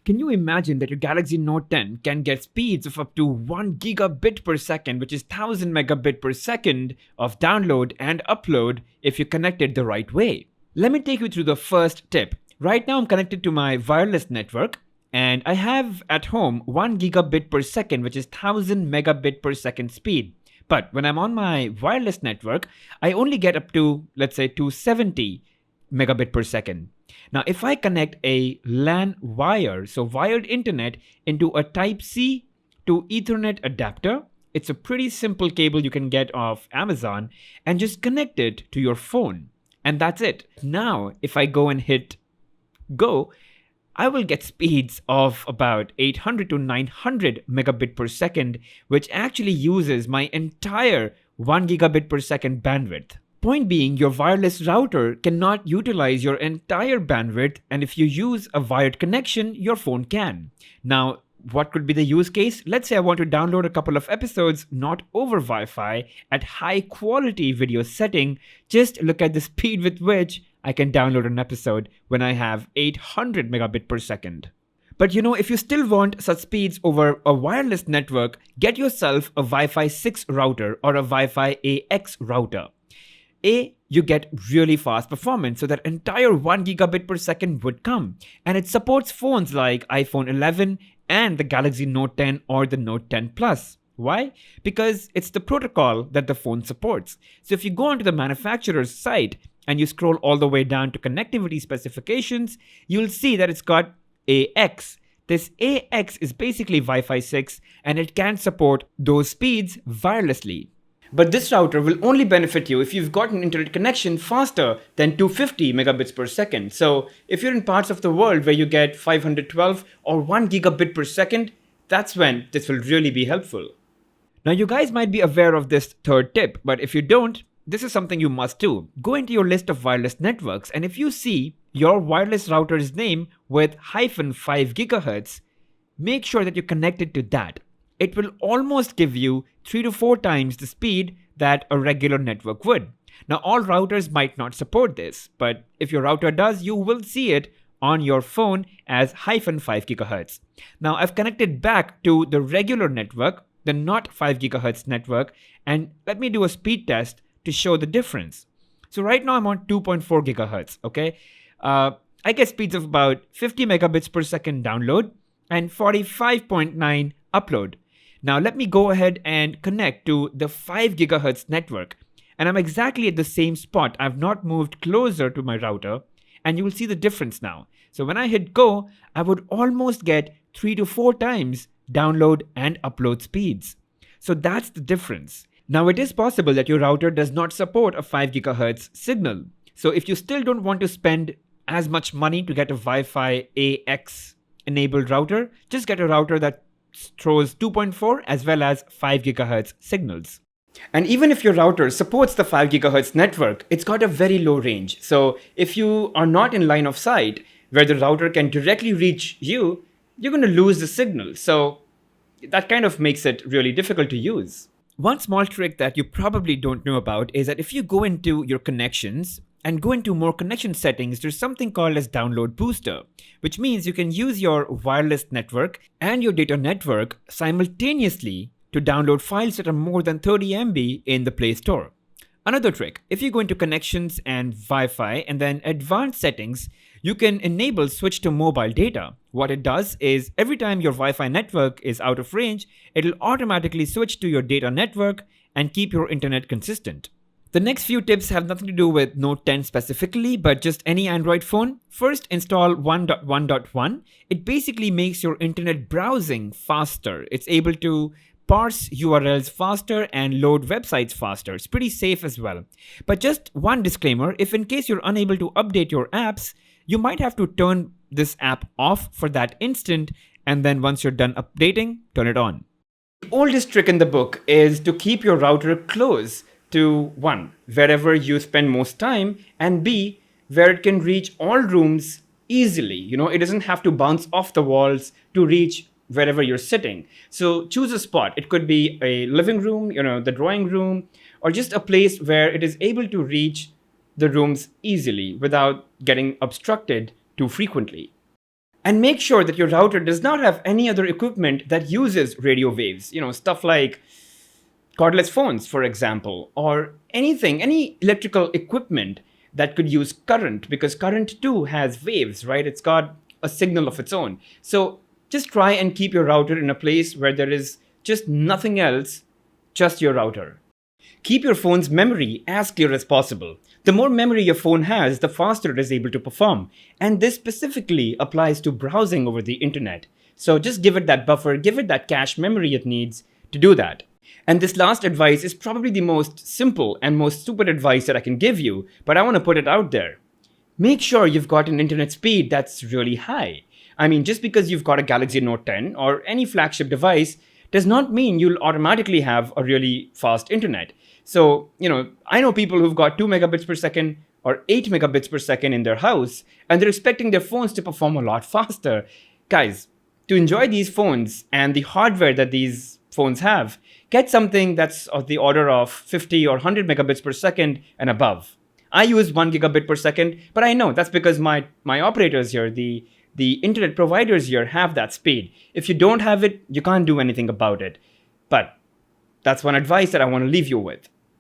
Can you imagine that your Galaxy Note 10 can get speeds of up to 1 gigabit per second, which is 1000 megabit per second of download and upload if you connect it the right way? Let me take you through the first tip. Right now I'm connected to my wireless network and I have at home 1 gigabit per second, which is 1000 megabit per second speed. But when I'm on my wireless network, I only get up to, let's say, 270 megabit per second. Now, if I connect a LAN wire, so wired internet, into a Type-C to Ethernet adapter, it's a pretty simple cable you can get off Amazon, and just connect it to your phone. And that's it. Now, if I go and hit go, I will get speeds of about 800 to 900 megabit per second, which actually uses my entire 1 gigabit per second bandwidth. Point being, your wireless router cannot utilize your entire bandwidth, and if you use a wired connection, your phone can. Now, what could be the use case? Let's say I want to download a couple of episodes not over Wi-Fi at high quality video setting. Just look at the speed with which I can download an episode when I have 800 megabit per second. But if you still want such speeds over a wireless network, get yourself a Wi-Fi 6 router or a Wi-Fi AX router. You get really fast performance, so that entire 1 gigabit per second would come. And it supports phones like iPhone 11 and the Galaxy Note 10 or the Note 10 Plus. Why? Because it's the protocol that the phone supports. So if you go onto the manufacturer's site and you scroll all the way down to connectivity specifications, you'll see that it's got AX. This AX is basically Wi-Fi 6 and it can support those speeds wirelessly. But this router will only benefit you if you've got an internet connection faster than 250 megabits per second. So if you're in parts of the world where you get 512 or 1 gigabit per second, that's when this will really be helpful. Now you guys might be aware of this third tip, but if you don't, this is something you must do. Go into your list of wireless networks, and if you see your wireless router's name with -5 gigahertz, make sure that you connect it to that. It will almost give you 3 to 4 times the speed that a regular network would. Now, all routers might not support this, but if your router does, you will see it on your phone as -5 gigahertz. Now, I've connected back to the regular network, the not 5 gigahertz network, and let me do a speed test to show the difference. So right now I'm on 2.4 gigahertz, okay? I get speeds of about 50 megabits per second download and 45.9 upload. Now let me go ahead and connect to the 5 gigahertz network, and I'm exactly at the same spot. I've not moved closer to my router, and you will see the difference now. So when I hit go, I would almost get 3 to 4 times download and upload speeds. So that's the difference. Now it is possible that your router does not support a 5 gigahertz signal. So if you still don't want to spend as much money to get a Wi-Fi AX enabled router, just get a router that throws 2.4 as well as 5 gigahertz signals. And even if your router supports the 5 gigahertz network, it's got a very low range. So if you are not in line of sight where the router can directly reach you, you're going to lose the signal. So that kind of makes it really difficult to use. One small trick that you probably don't know about is that if you go into your connections and go into more connection settings, there's something called as download booster, which means you can use your wireless network and your data network simultaneously to download files that are more than 30 MB in the Play Store. Another trick, if you go into connections and Wi-Fi and then advanced settings, you can enable switch to mobile data. What it does is every time your Wi-Fi network is out of range, it'll automatically switch to your data network and keep your internet consistent. The next few tips have nothing to do with Note 10 specifically, but just any Android phone. First, install 1.1.1. It basically makes your internet browsing faster. It's able to parse URLs faster and load websites faster. It's pretty safe as well. But just one disclaimer, if in case you're unable to update your apps, you might have to turn this app off for that instant, and then once you're done updating, turn it on. The oldest trick in the book is to keep your router close to 1, wherever you spend most time, and B, where it can reach all rooms easily. It doesn't have to bounce off the walls to reach wherever you're sitting. So choose a spot. It could be a living room, the drawing room, or just a place where it is able to reach the rooms easily without getting obstructed too frequently. And make sure that your router does not have any other equipment that uses radio waves. Stuff like cordless phones, for example, or any electrical equipment that could use current, because current too has waves, right? It's got a signal of its own. So just try and keep your router in a place where there is just nothing else, just your router. Keep your phone's memory as clear as possible. The more memory your phone has, the faster it is able to perform. And this specifically applies to browsing over the internet. So just give it that buffer, give it that cache memory it needs to do that. And this last advice is probably the most simple and most stupid advice that I can give you, but I want to put it out there. Make sure you've got an internet speed that's really high. I mean, just because you've got a Galaxy Note 10 or any flagship device does not mean you'll automatically have a really fast internet. So, I know people who've got 2 megabits per second or 8 megabits per second in their house, and they're expecting their phones to perform a lot faster. Guys, to enjoy these phones and the hardware that these phones have, get something that's of the order of 50 or 100 megabits per second and above. I use 1 gigabit per second, but I know that's because my operators here, the internet providers here, have that speed. If you don't have it, you can't do anything about it. But that's one advice that I want to leave you with.